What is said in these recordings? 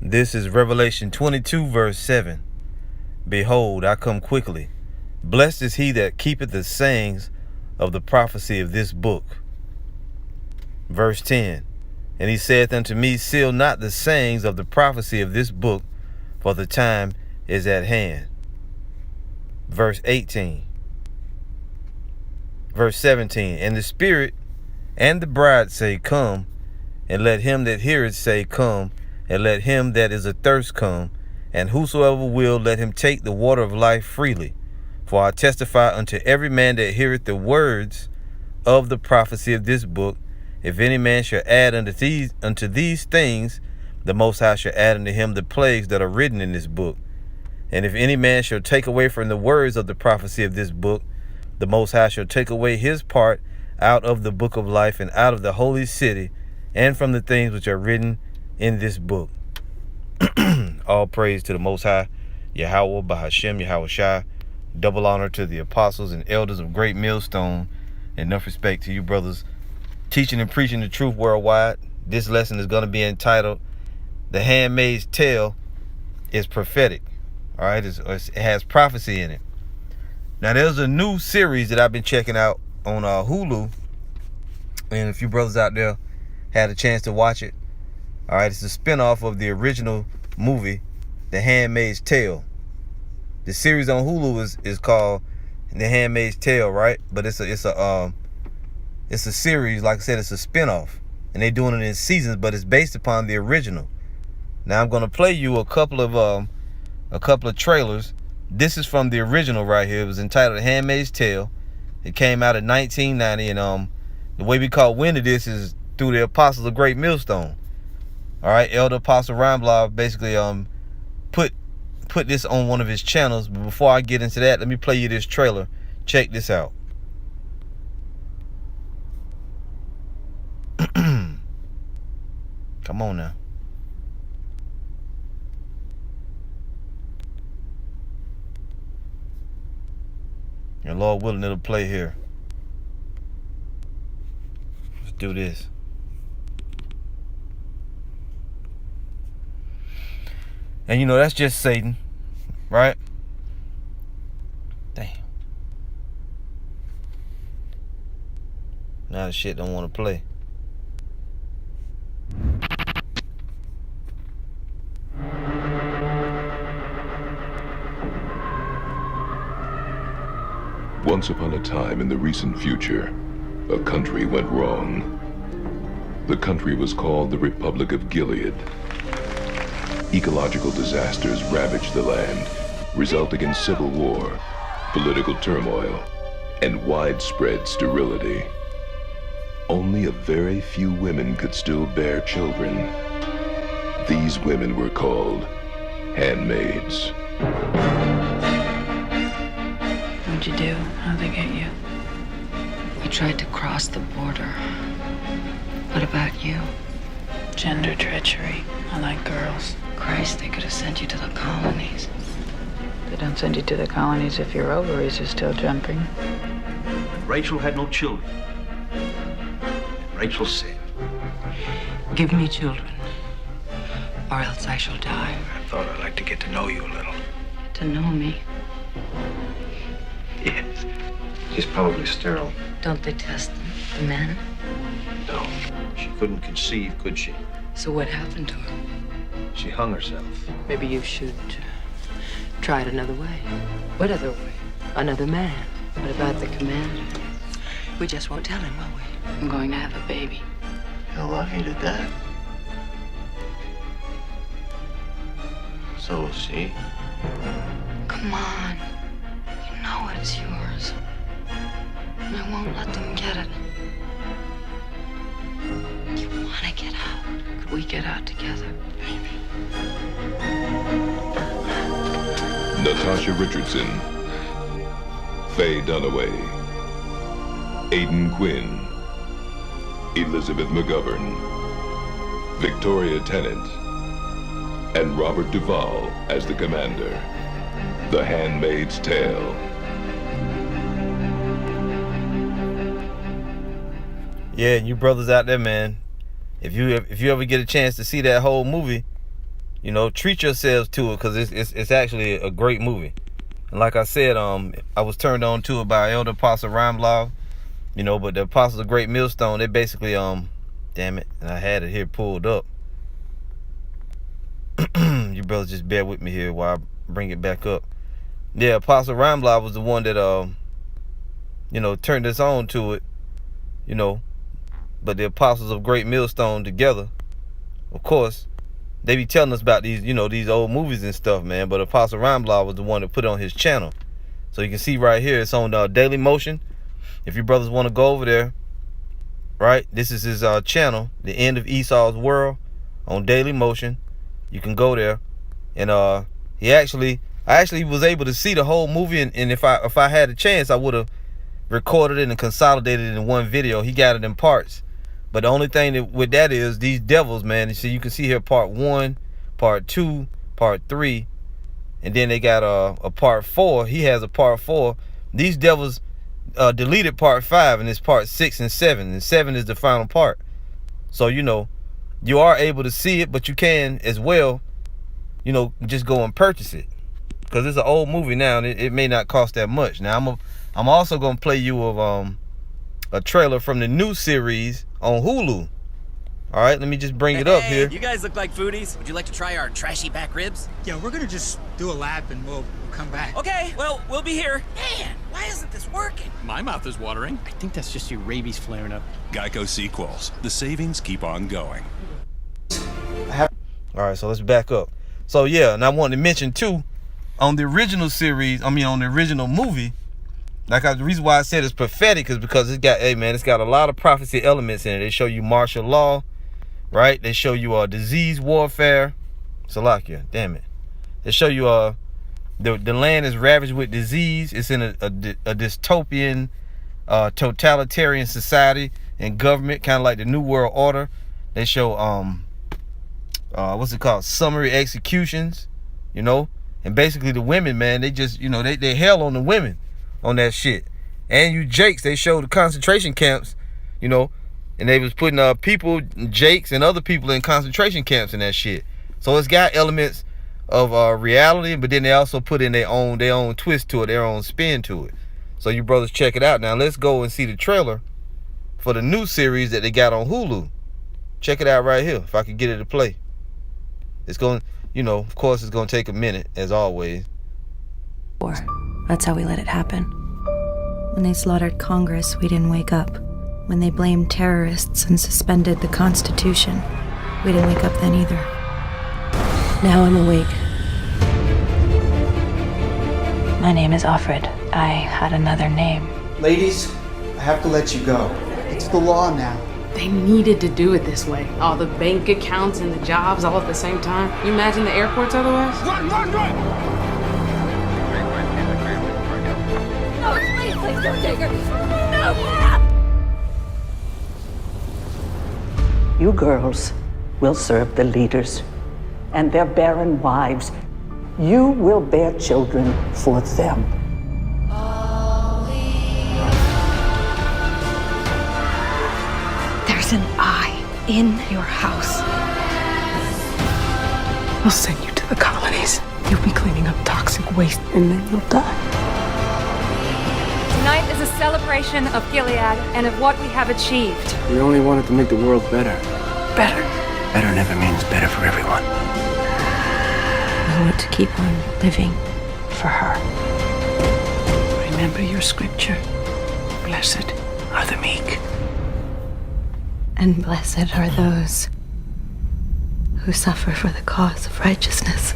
This is Revelation 22, verse 7. Behold, I come quickly. Blessed is he that keepeth the sayings of the prophecy of this book. Verse 10. And he saith unto me, seal not the sayings of the prophecy of this book, for the time is at hand. Verse 18. Verse 17. And the Spirit and the bride say, come. And let him that heareth say, come. And let him that is athirst come. And whosoever will, let him take the water of life freely. For I testify unto every man that heareth the words of the prophecy of this book, if any man shall add unto these things, the Most High shall add unto him the plagues that are written in this book. And if any man shall take away from the words of the prophecy of this book, the Most High shall take away his part out of the book of life and out of the holy city and from the things which are written in this book. All praise to the Most High, Yahweh, Bahashem, Yahweh Shai. Double honor to the apostles and elders of Great Millstone. Enough respect to you brothers teaching and preaching the truth worldwide. This lesson is going to be entitled, The Handmaid's Tale is Prophetic. All right, it has prophecy in it. Now, there's a new series that I've been checking out on Hulu. And a few brothers out there had a chance to watch it. All right, it's a spinoff of the original movie, The Handmaid's Tale. The series on Hulu is called The Handmaid's Tale, right? But it's a series. Like I said, it's a spinoff, and they're doing it in seasons, but it's based upon the original. Now I'm gonna play you a couple of trailers. This is from the original right here. It was entitled The Handmaid's Tale. It came out in 1990, and the way we caught wind of this is through the apostles of Great Millstone. All right, Elder Apostle Ramblau basically put this on one of his channels. But before I get into that, let me play you this trailer. Check this out. Come on now. And Lord willing, it'll play here. Let's do this. And you know, that's just Satan, right? Damn. Now the shit don't want to play. Once upon a time in the recent future, a country went wrong. The country was called the Republic of Gilead. Ecological disasters ravaged the land, resulting in civil war, political turmoil, and widespread sterility. Only a very few women could still bear children. These women were called handmaids. What'd you do? How'd they get you? We tried to cross the border. What about you? Gender treachery. I like girls. Christ, they could have sent you to the colonies. They don't send you to the colonies if your ovaries are still jumping. Rachel had no children. And Rachel said, Give me children, or else I shall die. I thought I'd like to get to know you a little. To know me. Yes. She's probably sterile. Don't they test them, the men? No. She couldn't conceive, could she? So what happened to her? She hung herself. Maybe you should try it another way. What other way? Another man. What about the commander? We just won't tell him, will we? I'm going to have a baby. You'll love you to death. So will she. Come on. You know it's yours. And I won't let them get it. You want to get out? Could we get out together? Natasha Richardson, Faye Dunaway, Aidan Quinn, Elizabeth McGovern, Victoria Tennant, and Robert Duvall as the commander. The Handmaid's Tale. Yeah, you brothers out there, man. If you ever get a chance to see that whole movie, You know, treat yourselves to it, because it's actually a great movie. And like I said, I was turned on to it by Elder Apostle Ramlaw, you know, but the Apostles of Great Millstone, they basically, damn it, and I had it here pulled up. You brothers just bear with me here while I bring it back up. Yeah, Apostle Ramlaw was the one that, you know, turned us on to it, you know. But the Apostles of Great Millstone together, of course, they be telling us about these, you know, these old movies and stuff, man. But Apostle Ramlaw was the one that put it on his channel. So you can see right here, it's on Daily Motion. If you brothers want to go over there, right, this is his channel, The End of Esau's World, on Daily Motion. You can go there, and I actually was able to see the whole movie, and if I had a chance, I would have recorded it and consolidated it in one video. He got it in parts, but the only thing with that is these devils, man. You see, you can see here part 1, part 2, part 3, and then they got a part 4. He has a part 4. These devils deleted part 5, and it's part 6 and 7, and 7 is the final part. So, you know, you are able to see it, but you can as well, you know, just go and purchase it, because it's an old movie now, and it may not cost that much. Now I'm also gonna play you of a trailer from the new series on Hulu. All right, let me just bring it up here. You guys look like foodies. Would you like to try our trashy back ribs? Yeah, we're gonna just do a lap and we'll come back. Okay, well, we'll be here. Man, why isn't this working? My mouth is watering. I think that's just your rabies flaring up. Geico Sequels. The savings keep on going. All right, so let's back up. So yeah, and I wanted to mention too, on the original series, on the original movie, the reason why I said it's prophetic is because it's got a lot of prophecy elements in it. They show you martial law, right? They show you disease warfare. Salakia, damn it. They show you the land is ravaged with disease. It's in a dystopian, totalitarian society and government, kind of like the New World Order. They show what's it called? Summary executions, you know. And basically the women, man, they just, you know, they hell on the women on that shit. And you jakes, they show the concentration camps, you know, and they was putting people, jakes and other people in concentration camps and that shit. So it's got elements of reality, but then they also put in their own twist to it, their own spin to it. So you brothers check it out. Now let's go and see the trailer for the new series that they got on Hulu. Check it out right here, if I can get it to play. It's going, you know, of course it's going to take a minute, as always. That's how we let it happen. When they slaughtered Congress, we didn't wake up. When they blamed terrorists and suspended the Constitution, we didn't wake up then either. Now I'm awake. My name is Offred. I had another name. Ladies, I have to let you go. It's the law now. They needed to do it this way. All the bank accounts and the jobs all at the same time. You imagine the airports otherwise? Run! No, please don't take her. No! You girls will serve the leaders and their barren wives. You will bear children for them. There's an eye in your house. I'll send you to the colonies. You'll be cleaning up toxic waste and then you'll die. Tonight is a celebration of Gilead and of what we have achieved. We only wanted to make the world better. Better. Better never means better for everyone. I want to keep on living for her. Remember your scripture. Blessed are the meek. And blessed are those who suffer for the cause of righteousness.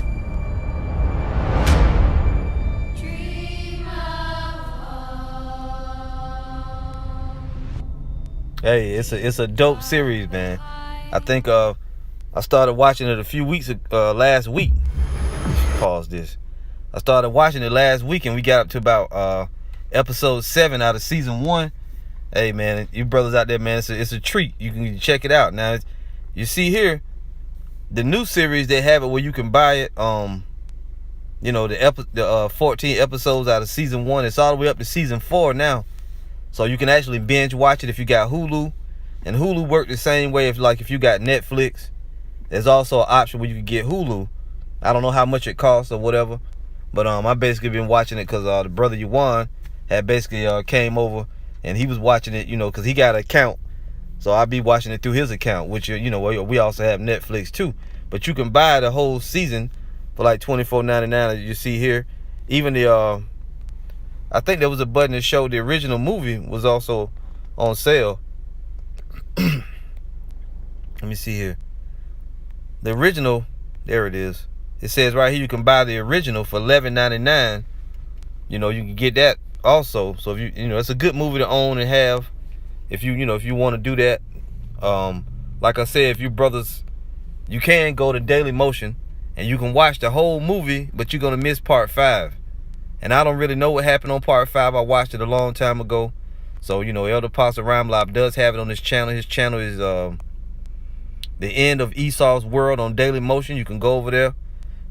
Hey, it's a dope series, man. I think I started watching it a few weeks last week. Pause this. I started watching it last week, and we got up to about episode 7 out of season 1. Hey, man, you brothers out there, man, it's a treat. You can check it out. Now, you see here, the new series, they have it where you can buy it. You know, the 14 episodes out of season 1. It's all the way up to season 4 now. So you can actually binge watch it if you got Hulu. And Hulu worked the same way if you got Netflix. There's also an option where you can get Hulu. I don't know how much it costs or whatever, but I basically been watching it because the brother Yuan had basically came over and he was watching it, you know, because he got an account. So I'll be watching it through his account, which, you know, we also have Netflix too. But you can buy the whole season for like $24.99, as you see here. Even the, I think there was a button that showed the original movie was also on sale. Let me see here. The original, there it is. It says right here you can buy the original for $11.99. You know, you can get that also. So if you know, it's a good movie to own and have. If you know, if you want to do that, like I said, if you brothers, you can go to Daily Motion and you can watch the whole movie, but you're gonna miss part 5. And I don't really know what happened on part 5. I watched it a long time ago. So, you know, Elder Apostle Ramlab does have it on his channel. His channel is The End of Esau's World on Daily Motion. You can go over there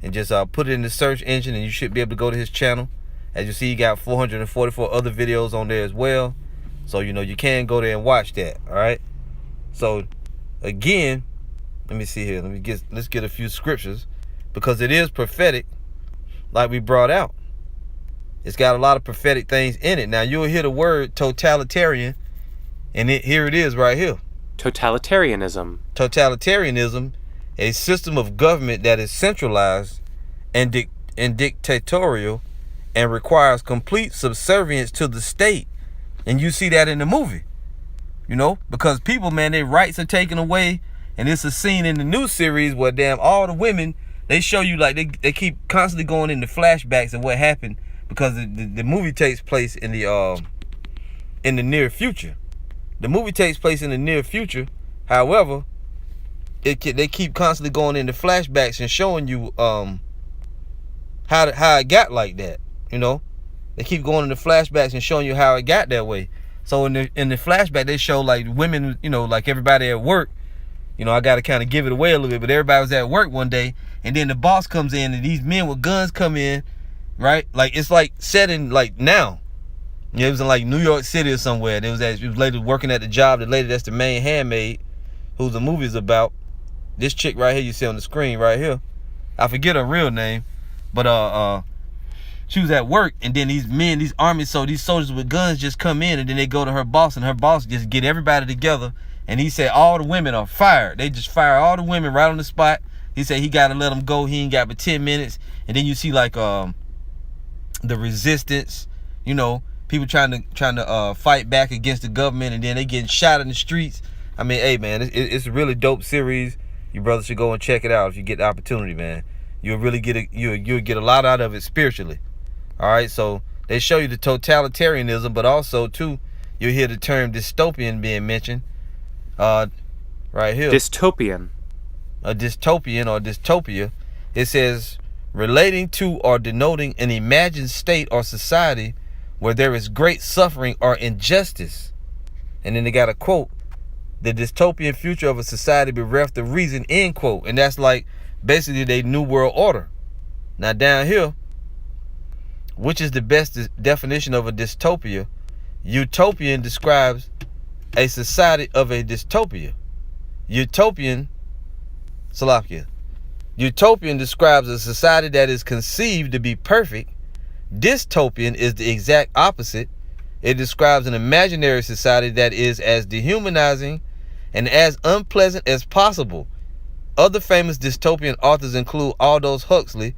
and just put it in the search engine and you should be able to go to his channel. As you see, he got 444 other videos on there as well. So, you know, you can go there and watch that, all right? So, again, let me see here. Let's get a few scriptures because it is prophetic, like we brought out. It's got a lot of prophetic things in it. Now, you'll hear the word totalitarian, and here it is right here. Totalitarianism. Totalitarianism, a system of government that is centralized and dictatorial and requires complete subservience to the state. And you see that in the movie, you know, because people, man, their rights are taken away. And it's a scene in the new series where damn all the women, they show you like they keep constantly going into flashbacks of what happened because the movie takes place in the near future. The movie takes place in the near future. However, they keep constantly going into flashbacks and showing you how it got like that, you know. They keep going into flashbacks and showing you how it got that way. So in the flashback, they show like women, you know, like everybody at work. You know, I got to kind of give it away a little bit, but everybody was at work one day, and then the boss comes in, and these men with guns come in, right? Like it's like set in like now. You know, it was in like New York City or somewhere. And it was lady working at the job. The lady that's the main handmaid, who the movie's about. This chick right here you see on the screen right here. I forget her real name, but she was at work, and then these soldiers with guns just come in, and then they go to her boss, and her boss just get everybody together, and he said all the women are fired. They just fire all the women right on the spot. He said he got to let them go. He ain't got but 10 minutes, and then you see like the resistance, you know, people trying to fight back against the government, and then they getting shot in the streets. I mean, hey man, it's a really dope series. You brothers should go and check it out if you get the opportunity, man. You'll really you'll get a lot out of it spiritually. All right, so they show you the totalitarianism, but also too, you'll hear the term dystopian being mentioned. Right here. Dystopian. A dystopian or dystopia. It says relating to or denoting an imagined state or society where there is great suffering or injustice. And then they got a quote: the dystopian future of a society bereft of reason, end quote. And that's like basically their new world order. Now down here, which is the best definition of a dystopia? Utopian describes a society of a dystopia. Utopian describes a society that is conceived to be perfect. Dystopian is the exact opposite. It describes an imaginary society that is as dehumanizing and as unpleasant as possible. Other famous dystopian authors include Aldous Huxley,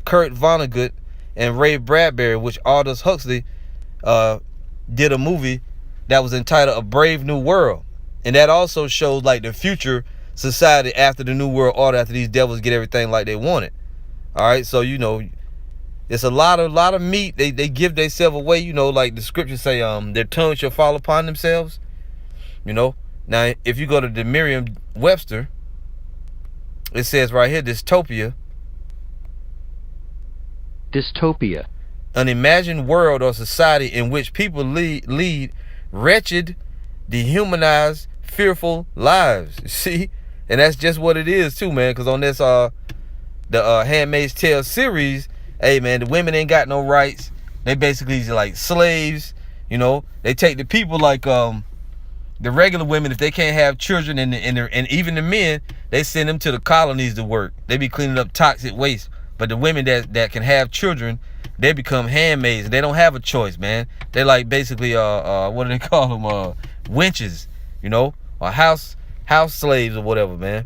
Kurt Vonnegut, and Ray Bradbury, which Aldous Huxley did a movie that was entitled A Brave New World. And that also shows like the future society after the New World Order, after these devils get everything like they wanted. All right, so you know, it's a lot of meat. They give themselves away, you know, like the scriptures say, their tongue shall fall upon themselves. You know. Now if you go to the Merriam-Webster, it says right here, dystopia. Dystopia. An imagined world or society in which people lead wretched, dehumanized, fearful lives. See? And that's just what it is too, man. Because on this the Handmaid's Tale series, hey man, the women ain't got no rights. They basically like slaves. You know, they take the people like the regular women, if they can't have children, and even the men, they send them to the colonies to work. They be cleaning up toxic waste But the women that can have children, they become handmaids. They don't have a choice, man. They like basically what do they call them? Wenches, you know, or house slaves or whatever, man.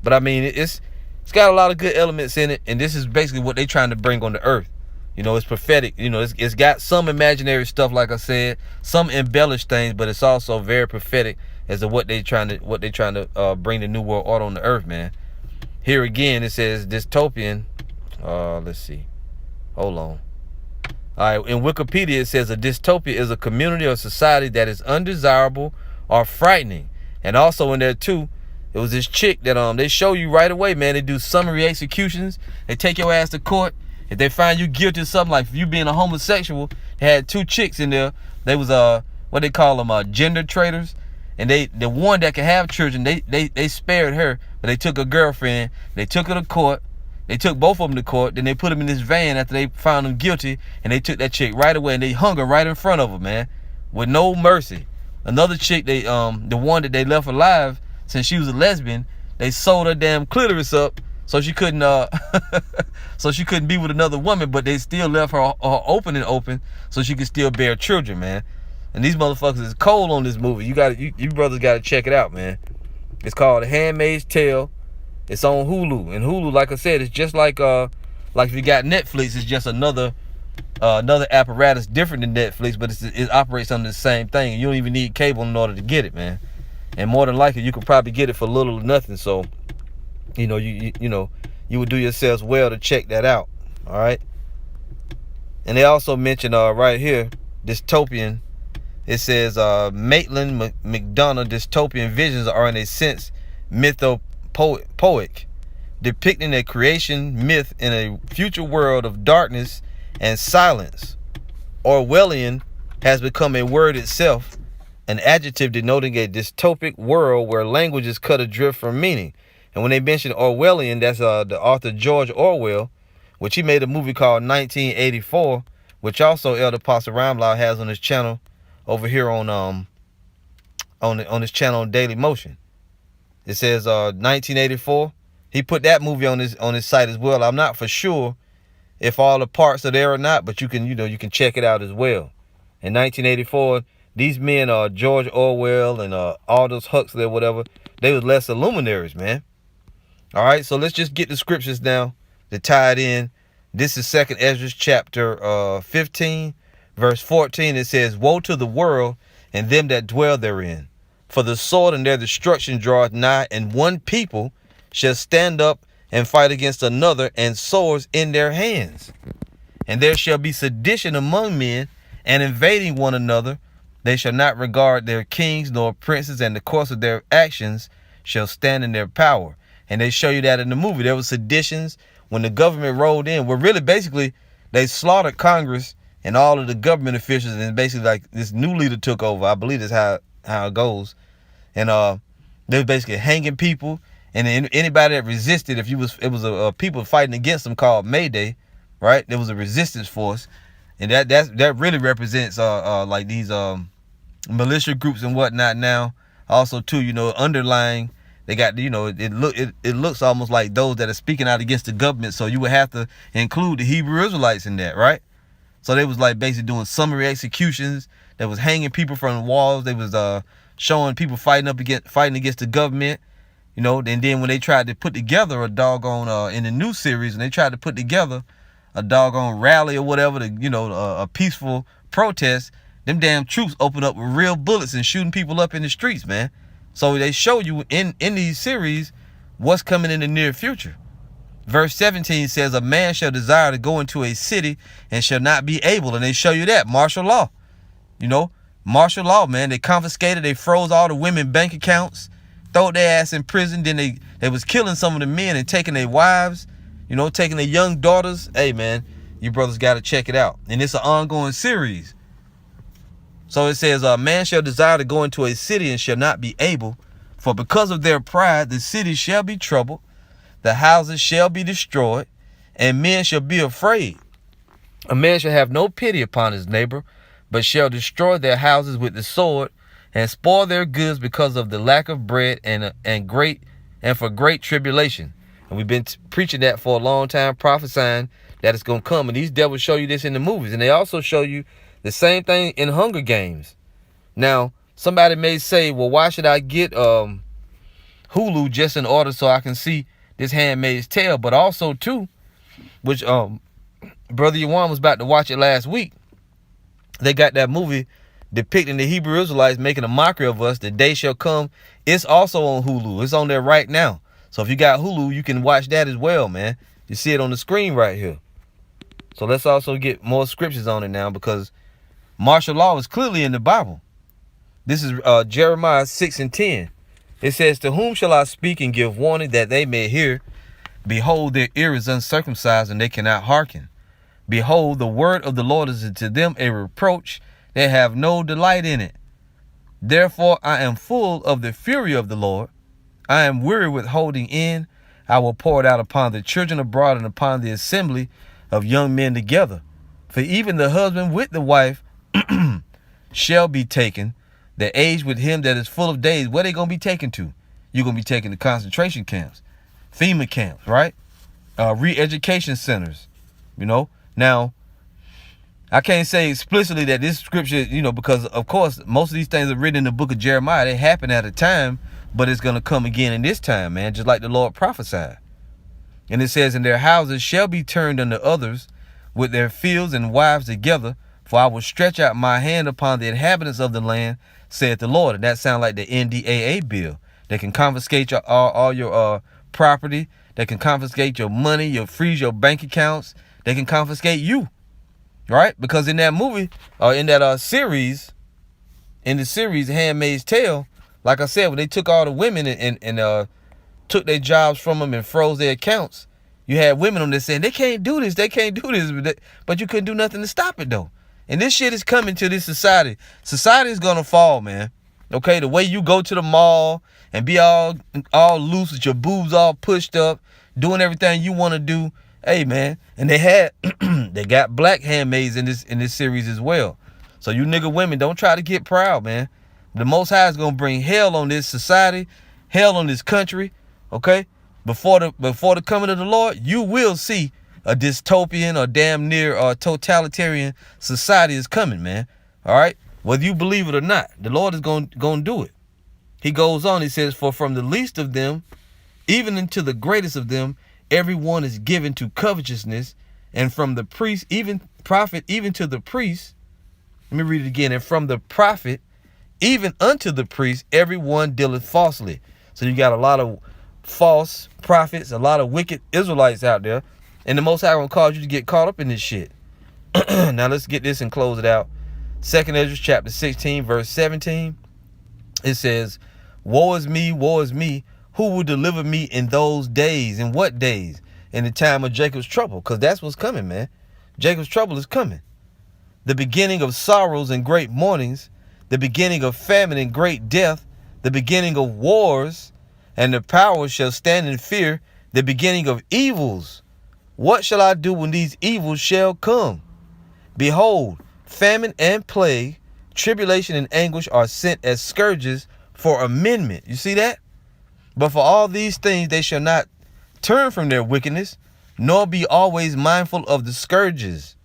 But I mean, it's got a lot of good elements in it, and this is basically what they trying to bring on the earth. You know, it's prophetic. You know, it's got some imaginary stuff, like I said, some embellished things, but it's also very prophetic as to what they trying to bring the new world order on the earth, man. Here again, it says dystopian. Let's see. Hold on. All right, in Wikipedia, it says a dystopia is a community or society that is undesirable or frightening. And also in there too, it was this chick that they show you right away, man. They do summary executions. They take your ass to court. If they find you guilty of something, like you being a homosexual, they had 2 chicks in there. They was what they call them, gender traitors. And the one that can have children, they spared her, but they took a girlfriend. They took her to court. They took both of them to court. Then they put them in this van after they found them guilty, and they took that chick right away and they hung her right in front of her, man, with no mercy. Another chick, the one that they left alive, since she was a lesbian, they sewed her damn clitoris up so she couldn't be with another woman, but they still left her open so she could still bear children, man. And these motherfuckers is cold on this movie. You brothers gotta check it out, man. It's called The Handmaid's Tale. It's on Hulu. And Hulu, like I said, it's just like if you got Netflix, it's just another apparatus different than Netflix, but it operates under the same thing. You don't even need cable in order to get it, man. And more than likely, you could probably get it for little or nothing. So, you know, you would do yourselves well to check that out. All right. And they also mentioned right here, dystopian. It says Maitland McDonough dystopian visions are in a sense mythopoeic, depicting a creation myth in a future world of darkness and silence. Orwellian has become a word itself, an adjective denoting a dystopic world where language is cut adrift from meaning. And when they mention Orwellian, that's the author George Orwell, which he made a movie called 1984, which also Elder Pastor Ramlau has on his channel over here on his channel on Daily Motion. It says 1984. He put that movie on his site as well. I'm not for sure if all the parts are there or not, but you can check it out as well. In 1984, these men are George Orwell and Aldous Huxley or whatever. They was lesser luminaries, man. All right, so let's just get the scriptures now to tie it in. This is 2nd Ezra chapter 15, verse 14. It says, "Woe to the world and them that dwell therein, for the sword and their destruction draweth nigh, and one people shall stand up and fight against another, and swords in their hands. And there shall be sedition among men, and invading one another. They shall not regard their kings nor princes, and the course of their actions shall stand in their power." And they show you that in the movie. There was seditions when the government rolled in. Well, really, basically, they slaughtered Congress and all of the government officials, and basically, like, this new leader took over. I believe that's how it goes. And they were basically hanging people, and anybody that resisted, it was a people fighting against them called Mayday, right? There was a resistance force, and that really represents like these militia groups and whatnot. Now, also too, underlying, they got, it looks almost like those that are speaking out against the government. So you would have to include the Hebrew Israelites in that, right? So they was like basically doing summary executions. They was hanging people from the walls. They was showing people fighting against the government, and then when they tried to put together a doggone in the new series, and they tried to put together a doggone rally or whatever, a peaceful protest, them damn troops opened up with real bullets and shooting people up in the streets, man. So they show you in these series what's coming in the near future. Verse 17 says, "A man shall desire to go into a city and shall not be able." And they show you that martial law, martial law, man. They confiscated, they froze all the women bank accounts, throw their ass in prison. Then they was killing some of the men and taking their wives, taking their young daughters. Hey, man, you brothers got to check it out. And it's an ongoing series. So it says, "A man shall desire to go into a city and shall not be able, for because of their pride the city shall be troubled, the houses shall be destroyed, and men shall be afraid. A man shall have no pity upon his neighbor, but shall destroy their houses with the sword, and spoil their goods because of the lack of bread and for great tribulation." And we've been preaching that for a long time, prophesying that it's going to come. And these devils show you this in the movies. And they also show you the same thing in Hunger Games. Now, somebody may say, well, why should I get Hulu just in order so I can see this Handmaid's Tale? But also, too, which Brother Yawan was about to watch it last week. They got that movie depicting the Hebrew Israelites making a mockery of us. The Day Shall Come. It's also on Hulu. It's on there right now. So if you got Hulu, you can watch that as well, man. You see it on the screen right here. So let's also get more scriptures on it now, because martial law is clearly in the Bible. This is Jeremiah 6:10. It says, to whom shall I speak and give warning that they may hear? Behold, their ear is uncircumcised and they cannot hearken. Behold, the word of the Lord is to them a reproach. They have no delight in it. Therefore I am full of the fury of the Lord. I am weary with holding in. I will pour it out upon the children abroad and upon the assembly of young men together. For even the husband with the wife shall be taken, the age with him that is full of days. Where they going to be taken to? You're going to be taken to concentration camps, FEMA camps, right? Re-education centers, you know. Now, I can't say explicitly that this scripture, you know, because, of course, most of these things are written in the book of Jeremiah. They happen at a time, but it's going to come again in this time, man, just like the Lord prophesied. And it says, and their houses shall be turned unto others, with their fields and wives together, for I will stretch out my hand upon the inhabitants of the land, saith the Lord. And that sounds like the NDAA bill. They can confiscate all your property. They can confiscate your money, freeze your bank accounts. They can confiscate you, right? Because in that movie, or in that series, Handmaid's Tale, like I said, when they took all the women and took their jobs from them and froze their accounts, you had women on there saying, they can't do this, but you couldn't do nothing to stop it, though. And this shit is coming to this society. Society is going to fall, man. Okay, the way you go to the mall and be all loose with your boobs all pushed up, doing everything you want to do. Hey, man, and they got black handmaids in this series as well. So you nigga women, don't try to get proud, man. The Most High is gonna bring hell on this society, hell on this country. Okay, before the coming of the Lord, you will see a dystopian or damn near totalitarian society is coming, man. All right, whether you believe it or not, the Lord is gonna do it. He goes on. He says, for from the least of them, even unto the greatest of them, everyone is given to covetousness, and from the priest, even prophet, even to the priest. Let me read it again. And from the prophet, even unto the priest, everyone dealeth falsely. So you got a lot of false prophets, a lot of wicked Israelites out there, and the Most High gonna cause you to get caught up in this shit. Now let's get this and close it out. 2nd Ezra chapter 16, verse 17. It says, woe is me, who will deliver me in those days? In what days? In the time of Jacob's trouble. Because that's what's coming, man. Jacob's trouble is coming. The beginning of sorrows and great mournings. The beginning of famine and great death. The beginning of wars. And the powers shall stand in fear. The beginning of evils. What shall I do when these evils shall come? Behold, famine and plague, tribulation and anguish are sent as scourges for amendment. You see that? But for all these things they shall not turn from their wickedness, nor be always mindful of the scourges.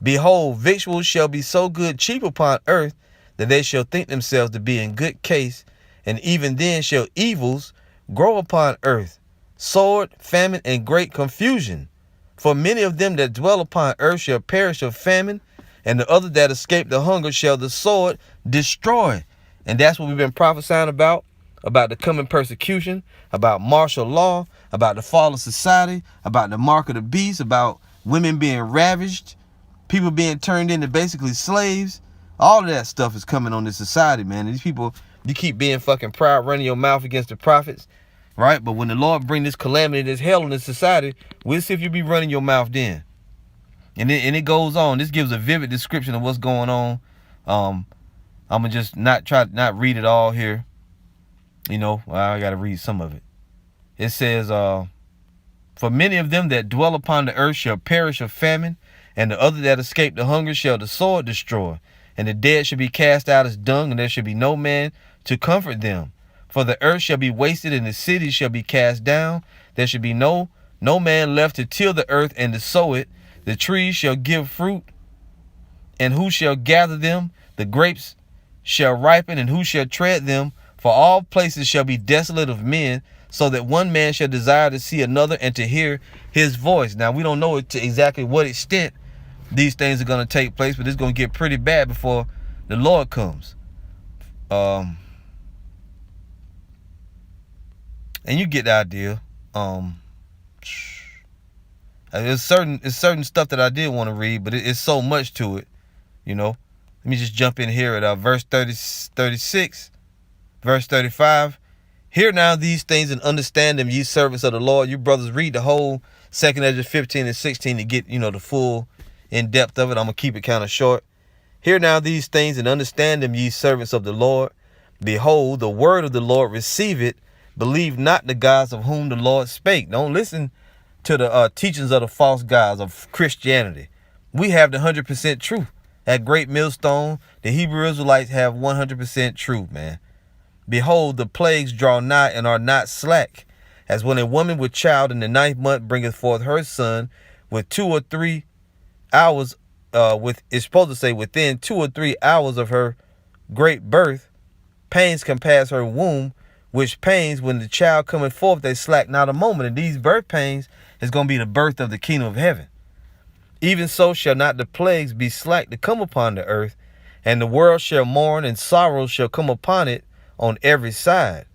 Behold, victuals shall be so good cheap upon earth, that they shall think themselves to be in good case, and even then shall evils grow upon earth, sword, famine, and great confusion. For many of them that dwell upon earth shall perish of famine, and the other that escape the hunger shall the sword destroy. And that's what we've been prophesying about the coming persecution, about martial law, about the fall of society, about the mark of the beast, about women being ravaged, people being turned into basically slaves. All of that stuff is coming on this society, man. And these people, you keep being fucking proud, running your mouth against the prophets, right? But when the Lord bring this calamity, this hell in this society, we'll see if you be running your mouth then. And it goes on. This gives a vivid description of what's going on. I'm gonna just not read it all here. You know, I got to read some of it. It says, for many of them that dwell upon the earth shall perish of famine, and the other that escape the hunger shall the sword destroy. And the dead shall be cast out as dung, and there shall be no man to comfort them. For the earth shall be wasted, and the cities shall be cast down. There should be no man left to till the earth and to sow it. The trees shall give fruit, and who shall gather them? The grapes shall ripen, and who shall tread them? For all places shall be desolate of men, so that one man shall desire to see another and to hear his voice. Now, we don't know to exactly what extent these things are going to take place, but it's going to get pretty bad before the Lord comes. And you get the idea. It's certain stuff that I did want to read, but it's so much to it, you know. Let me just jump in here at verse 36, verse 35. Hear now these things and understand them, ye servants of the Lord. You brothers, read the whole 2 Ezra 15 and 16 to get, the full in depth of it. I'm going to keep it kind of short. Hear now these things and understand them, ye servants of the Lord. Behold, the word of the Lord, receive it. Believe not the gods of whom the Lord spake. Don't listen to the teachings of the false gods of Christianity. We have the 100% truth. At Great Millstone, the Hebrew Israelites have 100% truth, man. Behold, the plagues draw nigh and are not slack, as when a woman with child in the 9th month bringeth forth her son with 2 or 3 hours, it's supposed to say within 2 or 3 hours of her great birth, pains compass her womb, which pains when the child cometh forth, they slack not a moment. And these birth pains is going to be the birth of the kingdom of heaven. Even so shall not the plagues be slack to come upon the earth, and the world shall mourn, and sorrows shall come upon it on every side.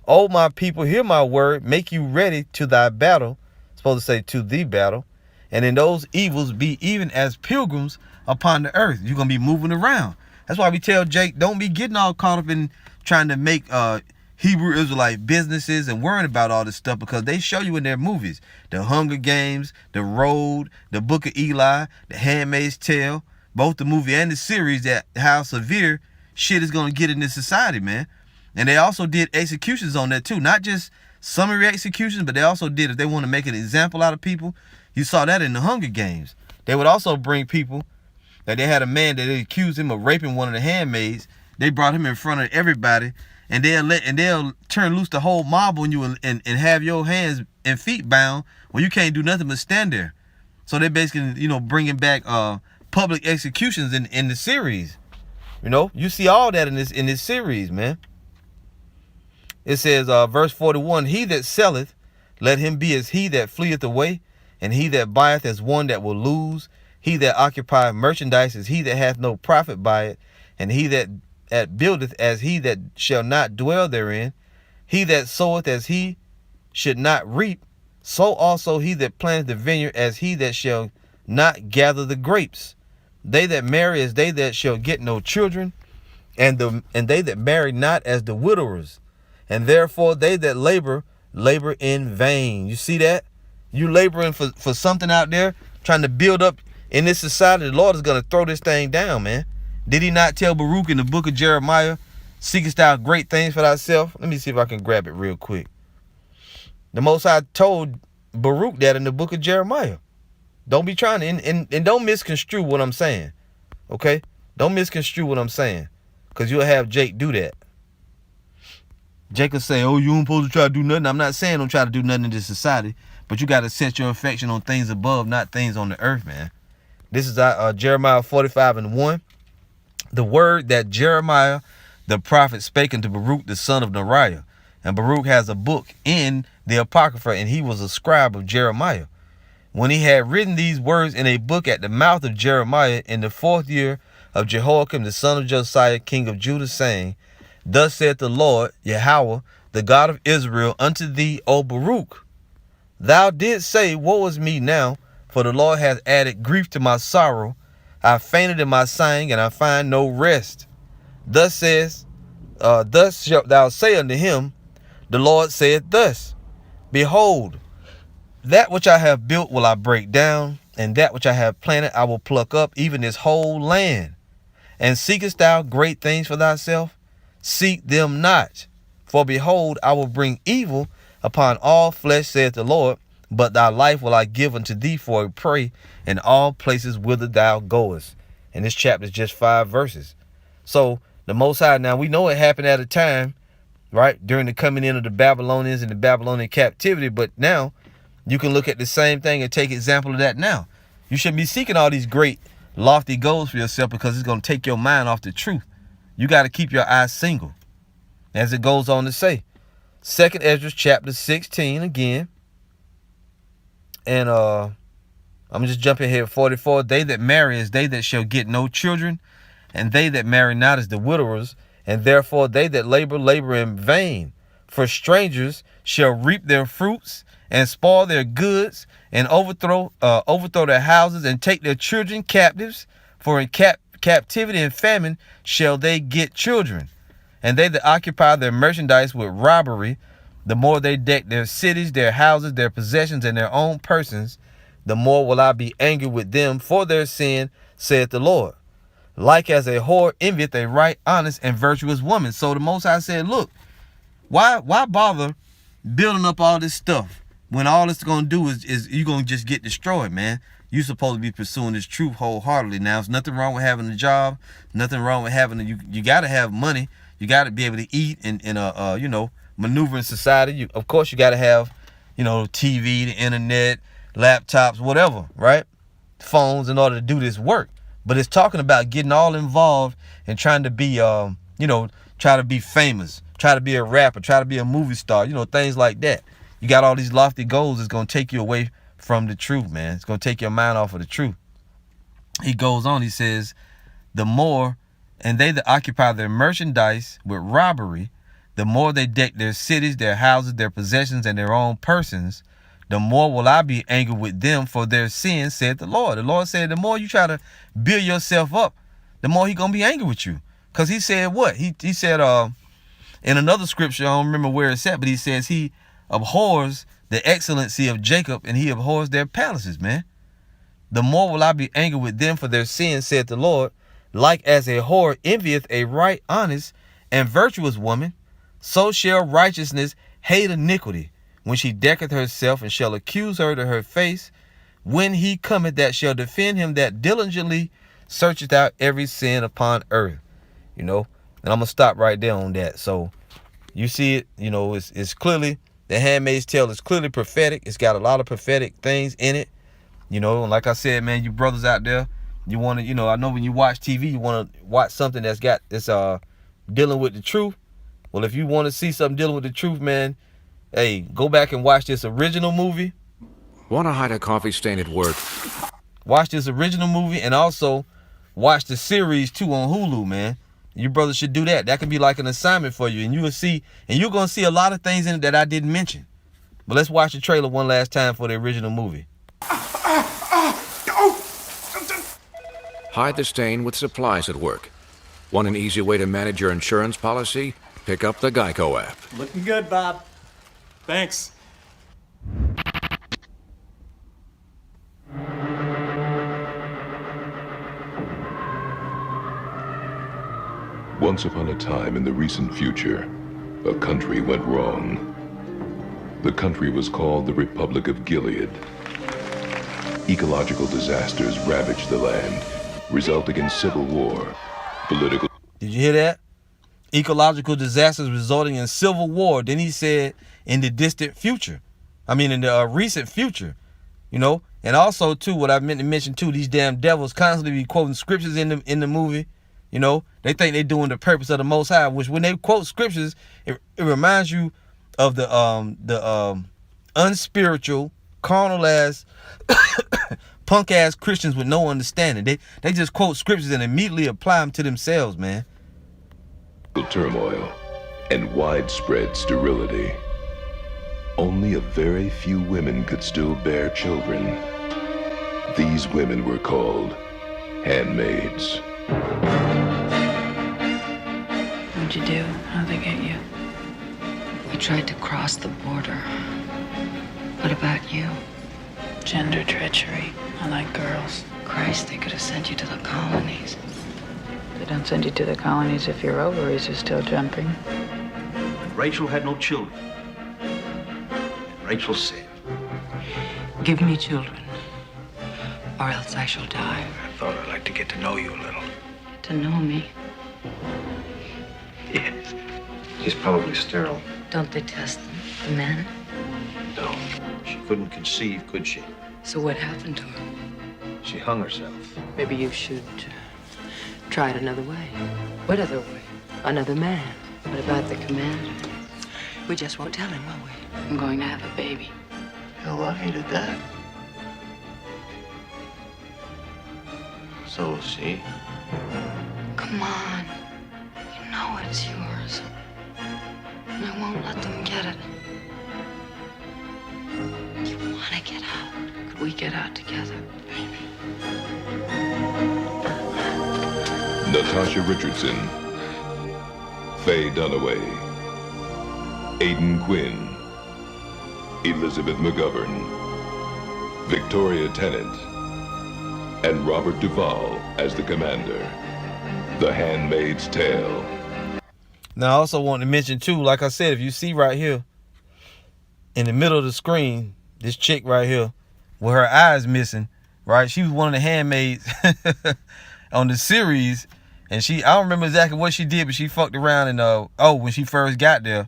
O my people, hear my word, make you ready to thy battle. It's supposed to say to the battle. And in those evils be even as pilgrims upon the earth. You're going to be moving around. That's why we tell Jake, don't be getting all caught up in trying to make Hebrew Israelite businesses and worrying about all this stuff, because they show you in their movies. The Hunger Games, The Road, The Book of Eli, The Handmaid's Tale, both the movie and the series, that how severe shit is going to get in this society, man. And they also did executions on that too. Not just summary executions, but they also did, if they want to make an example out of people, you saw that in the Hunger Games. They would also bring people that they had a man that they accused him of raping one of the handmaids. They brought him in front of everybody, and they'll turn loose the whole mob on you and have your hands and feet bound when you can't do nothing but stand there. So they're basically, bringing back public executions in the series. You see all that in this series, man. It says, verse 41, he that selleth, let him be as he that fleeth away, and he that buyeth as one that will lose. He that occupieth merchandise is he that hath no profit by it, and he that buildeth as he that shall not dwell therein. He that soweth as he should not reap, so also he that planteth the vineyard as he that shall not gather the grapes. They that marry as they that shall get no children, and they that marry not as the widowers. And therefore they that labor in vain. You see that? You laboring for something out there, trying to build up in this society. The Lord is going to throw this thing down, man. Did he not tell Baruch in the book of Jeremiah, seekest thou great things for thyself? Let me see if I can grab it real quick. The Most High told Baruch that in the book of Jeremiah. Don't be trying to, and don't misconstrue what I'm saying. Okay? Don't misconstrue what I'm saying, because you'll have Jake do that. Jake will say, oh, you ain't supposed to try to do nothing. I'm not saying don't try to do nothing in this society, but you got to set your affection on things above, not things on the earth, man. This is Jeremiah 45:1. The word that Jeremiah the prophet spake unto Baruch the son of Neriah. And Baruch has a book in the Apocrypha, and he was a scribe of Jeremiah. When he had written these words in a book at the mouth of Jeremiah in the 4th year of Jehoiakim the son of Josiah king of Judah, saying, Thus saith the Lord, Yahweh, the God of Israel, unto thee, O Baruch, thou didst say, Woe is me now, for the Lord hath added grief to my sorrow. I fainted in my sighing, and I find no rest. Thus shalt thou say unto him, The Lord saith thus, Behold, that which I have built will I break down, and that which I have planted I will pluck up, even this whole land. And seekest thou great things for thyself? Seek them not. For behold, I will bring evil upon all flesh, saith the Lord, but thy life will I give unto thee for a prey in all places whither thou goest. And this chapter is just 5 verses. So the Most High, now we know it happened at a time right? During the coming in of the Babylonians and the Babylonian captivity. But now you can look at the same thing and take example of that now. You shouldn't be seeking all these great lofty goals for yourself because it's going to take your mind off the truth. You got to keep your eyes single. As it goes on to say, 2nd Ezra chapter 16 again. And I'm just jumping here. 44. They that marry is they that shall get no children, and they that marry not is the widowers, and therefore they that labor in vain. For strangers shall reap their fruits, and spoil their goods, and overthrow their houses, and take their children captives. For in captivity and famine shall they get children. And they that occupy their merchandise with robbery, the more they deck their cities, their houses, their possessions, and their own persons, the more will I be angry with them for their sin, saith the Lord. Like as a whore envieth a right, honest, and virtuous woman. So the Most High said, look, why bother building up all this stuff when all it's going to do is you're going to just get destroyed, man? You're supposed to be pursuing this truth wholeheartedly. Now, there's nothing wrong with having a job. Nothing wrong with having you got to have money. You got to be able to eat and maneuver in society. Of course, you got to have, TV, the internet, laptops, whatever, right? Phones in order to do this work. But it's talking about getting all involved and trying to be, try to be famous, try to be a rapper, try to be a movie star, things like that. You got all these lofty goals. It's going to take you away from the truth, man. It's going to take your mind off of the truth. He goes on, he says, the more, and they that occupy their merchandise with robbery, the more they deck their cities, their houses, their possessions, and their own persons, the more will I be angry with them for their sins, said the Lord. The Lord said, the more you try to build yourself up, the more He's going to be angry with you. Because He said what? He said in another scripture, I don't remember where it's at, but He says He abhors the excellency of Jacob and He abhors their palaces, man. The more will I be angry with them for their sins, said the Lord. Like as a whore envieth a right, honest, and virtuous woman, so shall righteousness hate iniquity, when she decketh herself, and shall accuse her to her face, when He cometh that shall defend him that diligently searcheth out every sin upon earth. And I'm going to stop right there on that. So you see it, it's clearly, the Handmaid's Tale is clearly prophetic. It's got a lot of prophetic things in it. And like I said, man, you brothers out there, you want to, I know when you watch TV, you want to watch something that's dealing with the truth. Well, if you want to see something dealing with the truth, man, hey, go back and watch this original movie. Want to hide a coffee stain at work? Watch this original movie and also watch the series too on Hulu, man. You brothers should do that. That can be like an assignment for you, and you will see, and you're going to see a lot of things in it that I didn't mention. But let's watch the trailer one last time for the original movie. Hide the stain with supplies at work. Want an easy way to manage your insurance policy? Pick up the Geico app. Looking good, Bob. Thanks. Once upon a time in the recent future, a country went wrong. The country was called the Republic of Gilead. Ecological disasters ravaged the land, resulting in civil war, political... Did you hear that? Ecological disasters resulting in civil war. Then he said in the distant future. In the recent future, And also, too, what I meant to mention, too, these damn devils constantly be quoting scriptures in the movie. They think they're doing the purpose of the Most High, which when they quote scriptures, it reminds you of the unspiritual, carnal-ass, punk-ass Christians with no understanding. They just quote scriptures and immediately apply them to themselves, man. Turmoil and widespread sterility. Only a very few women could still bear children. These women were called handmaids. What'd you do? How'd they get you? We tried to cross the border. What about you? Gender treachery. I like girls. Christ, they could have sent you to the colonies. They don't send you to the colonies if your ovaries are still jumping. Rachel had no children. And Rachel said, give me children, or else I shall die. I thought I'd like to get to know you a little. To know me? Yes. He's probably sterile. Don't they test them, the men? No. She couldn't conceive, could she? So what happened to her? She hung herself. Maybe you should try it another way. What other way? Another man. What about the commander? We just won't tell him, will we? I'm going to have a baby. Hell, I hated that. So will she. Come on. You know it's yours. And I won't let them get it. You want to get out. Could we get out together? Maybe. Natasha Richardson, Faye Dunaway, Aidan Quinn, Elizabeth McGovern, Victoria Tennant, and Robert Duvall as the commander. The Handmaid's Tale. Now, I also want to mention, too, like I said, if you see right here, in the middle of the screen, this chick right here, with her eyes missing, right? She was one of the handmaids on the series. And I don't remember exactly what she did, but she fucked around and, when she first got there,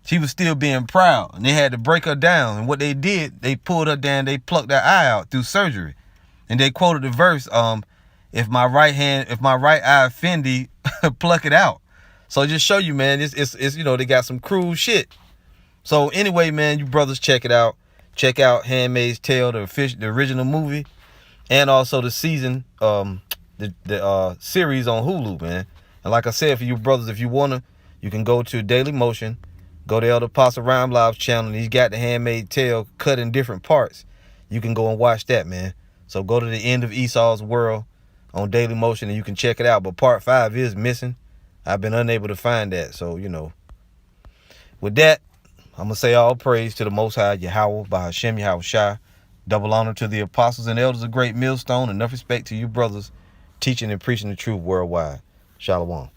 she was still being proud. And they had to break her down. And what they did, they pulled her down, they plucked her eye out through surgery. And they quoted the verse, if my right eye offend thee, pluck it out. So just show you, man, it's they got some cruel shit. So anyway, man, you brothers, check it out. Check out Handmaid's Tale, the original movie, and also the season, the series on Hulu, man. And like I said, for you brothers, if you wanna, you can go to Daily Motion, go to Elder Apostle Rhyme Live's channel, and he's got the Handmaid's Tale cut in different parts. You can go and watch that, man. So go to the End of Esau's World on Daily Motion and you can check it out. But part 5 is missing. I've been unable to find that. So, with that, I'm going to say all praise to the Most High, Yahweh, by Hashem, Yahweh Shai. Double honor to the apostles and elders of Great Millstone. Enough respect to you brothers teaching and preaching the truth worldwide. Shalom.